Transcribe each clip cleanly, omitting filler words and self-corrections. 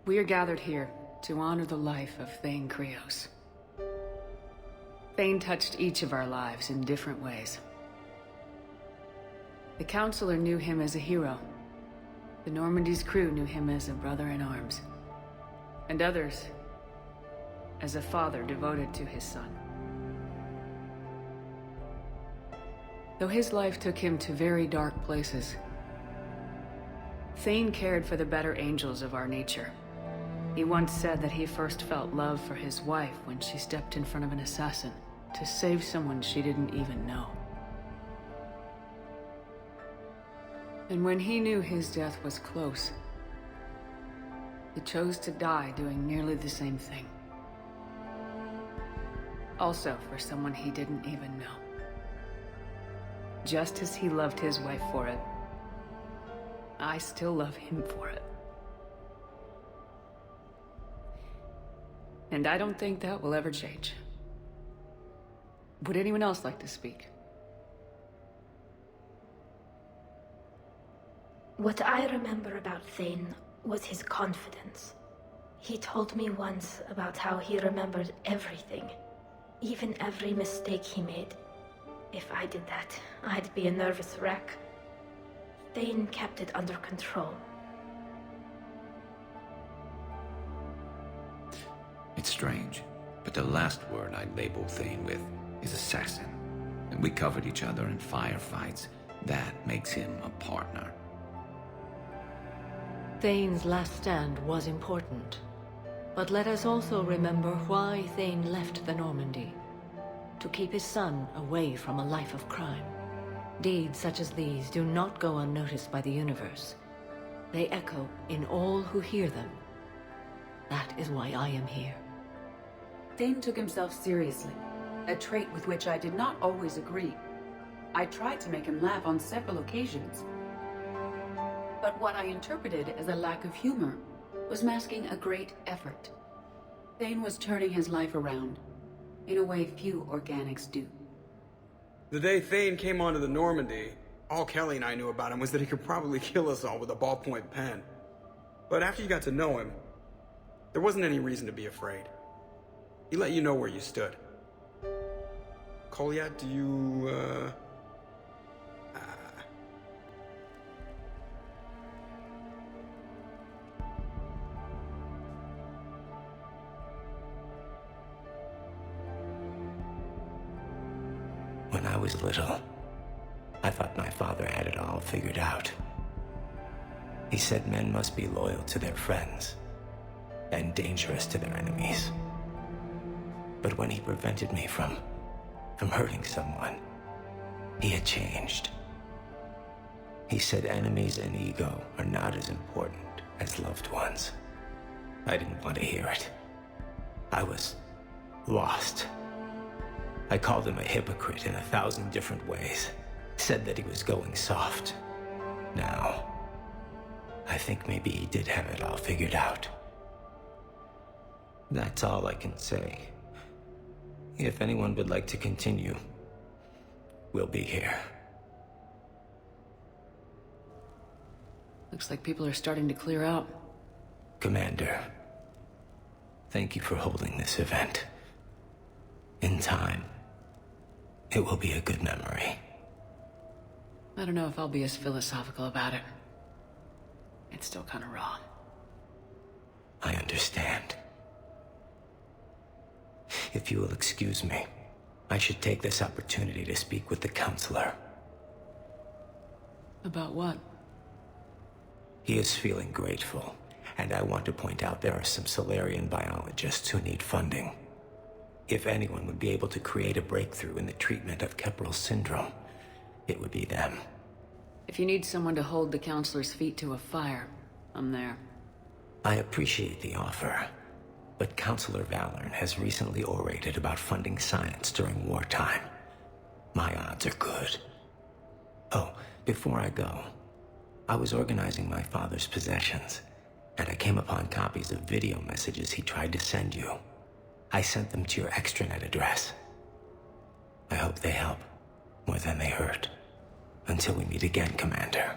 We are gathered here to honor the life of Thane Krios. Thane touched each of our lives in different ways. The Counselor knew him as a hero. The Normandy's crew knew him as a brother in arms. And others as a father devoted to his son. Though his life took him to very dark places, Thane cared for the better angels of our nature. He once said that he first felt love for his wife when she stepped in front of an assassin to save someone she didn't even know. And when he knew his death was close, he chose to die doing nearly the same thing. Also for someone he didn't even know. Just as he loved his wife for it, I still love him for it. And I don't think that will ever change. Would anyone else like to speak? What I remember about Thane was his confidence. He told me once about how he remembered everything, even every mistake he made. If I did that, I'd be a nervous wreck. Thane kept it under control. It's strange, but the last word I'd label Thane with is assassin. And we covered each other in firefights. That makes him a partner. Thane's last stand was important. But let us also remember why Thane left the Normandy. To keep his son away from a life of crime. Deeds such as these do not go unnoticed by the universe. They echo in all who hear them. That is why I am here. Thane took himself seriously, a trait with which I did not always agree. I tried to make him laugh on several occasions. But what I interpreted as a lack of humor was masking a great effort. Thane was turning his life around, in a way few organics do. The day Thane came onto the Normandy, all Kelly and I knew about him was that he could probably kill us all with a ballpoint pen. But after you got to know him, there wasn't any reason to be afraid. He let you know where you stood. Kolya, do you, When I was little, I thought my father had it all figured out. He said men must be loyal to their friends and dangerous to their enemies. But when he prevented me from hurting someone, he had changed. He said enemies and ego are not as important as loved ones. I didn't want to hear it. I was lost. I called him a hypocrite in 1,000 different ways. Said that he was going soft. Now, I think maybe he did have it all figured out. That's all I can say. If anyone would like to continue, we'll be here. Looks like people are starting to clear out. Commander, thank you for holding this event. In time, it will be a good memory. I don't know if I'll be as philosophical about it. It's still kind of raw. I understand. If you will excuse me, I should take this opportunity to speak with the Counselor. About what? He is feeling grateful, and I want to point out there are some Solarian biologists who need funding. If anyone would be able to create a breakthrough in the treatment of Keppel syndrome, it would be them. If you need someone to hold the Counselor's feet to a fire, I'm there. I appreciate the offer, but Counselor Valorn has recently orated about funding science during wartime. My odds are good. Oh, before I go, I was organizing my father's possessions, and I came upon copies of video messages he tried to send you. I sent them to your extranet address. I hope they help, more than they hurt. Until we meet again, Commander.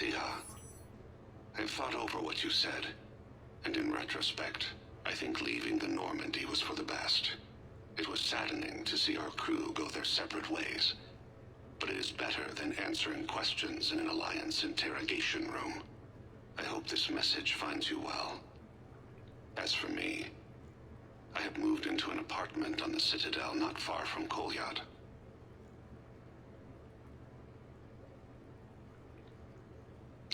Sia. I've thought over what you said, and in retrospect, I think leaving the Normandy was for the best. It was saddening to see our crew go their separate ways, but it is better than answering questions in an Alliance interrogation room. I hope this message finds you well. As for me, I have moved into an apartment on the Citadel not far from Kolyat.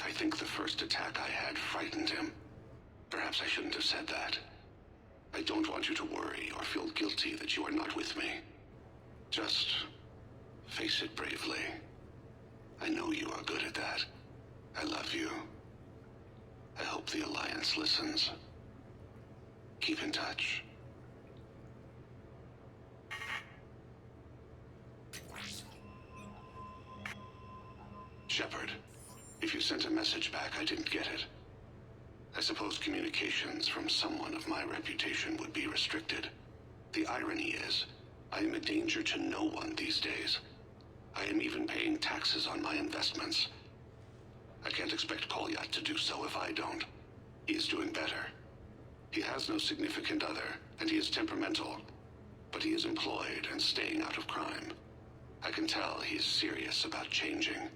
I think the first attack I had frightened him. Perhaps I shouldn't have said that. I don't want you to worry or feel guilty that you are not with me. Just face it bravely. I know you are good at that. I love you. I hope the Alliance listens. Keep in touch. Shepard, if you sent a message back, I didn't get it. I suppose communications from someone of my reputation would be restricted. The irony is, I am a danger to no one these days. I am even paying taxes on my investments. I can't expect Kolyat to do so if I don't. He is doing better. He has no significant other, and he is temperamental. But he is employed and staying out of crime. I can tell he is serious about changing.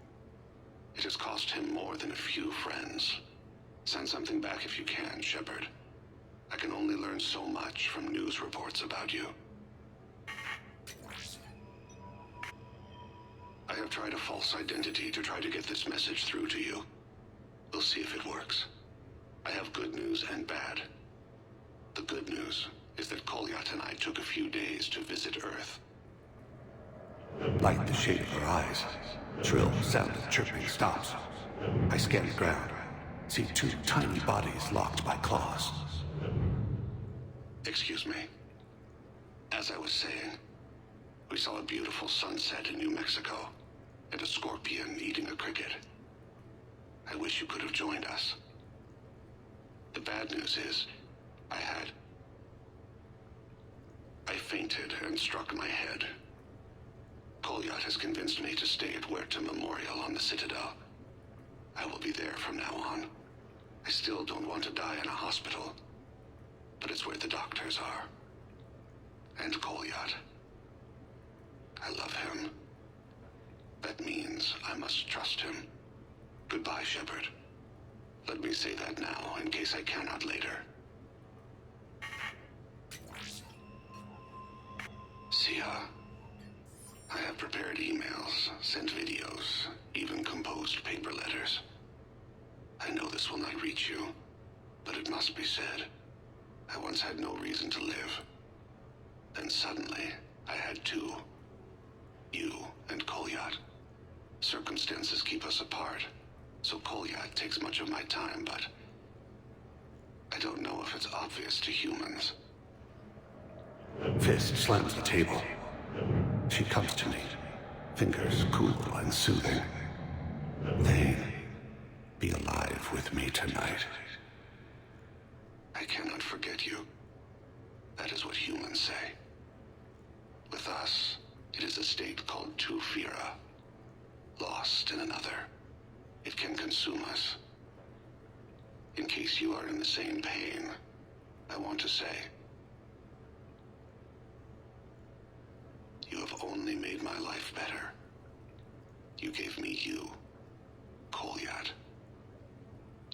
It has cost him more than a few friends. Send something back if you can, Shepard. I can only learn so much from news reports about you. I have tried a false identity to try to get this message through to you. We'll see if it works. I have good news and bad. The good news is that Kolyat and I took a few days to visit Earth. Light the shade of her eyes. Shrill sound of chirping stops. I scan the ground. See two tiny bodies locked by claws. Excuse me. As I was saying, we saw a beautiful sunset in New Mexico, and a scorpion eating a cricket. I wish you could have joined us. The bad news is, I fainted and struck my head. Kolyat has convinced me to stay at Huerta Memorial on the Citadel. I will be there from now on. I still don't want to die in a hospital, but it's where the doctors are. And Kolyat. I love him. That means I must trust him. Goodbye, Shepard. Let me say that now, in case I cannot later. Sia, I have prepared emails, sent videos, even composed paper letters. I know this will not reach you, but it must be said. I once had no reason to live. Then suddenly, I had two. You and Kolyat. Circumstances keep us apart, so Kolyat takes much of my time, but I don't know if it's obvious to humans. Fist slams the table. She comes to me, fingers cool and soothing. Thane, be alive with me tonight. I cannot forget you. That is what humans say. With us, it is a state called Tufira. Lost in another. It can consume us. In case you are in the same pain, I want to say, you have only made my life better. You gave me you, Kolyat.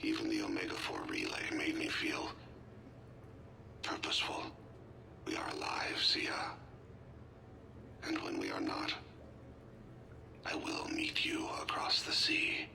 Even the Omega-4 relay made me feel purposeful. We are alive, Sia. And when we are not, I will meet you across the sea.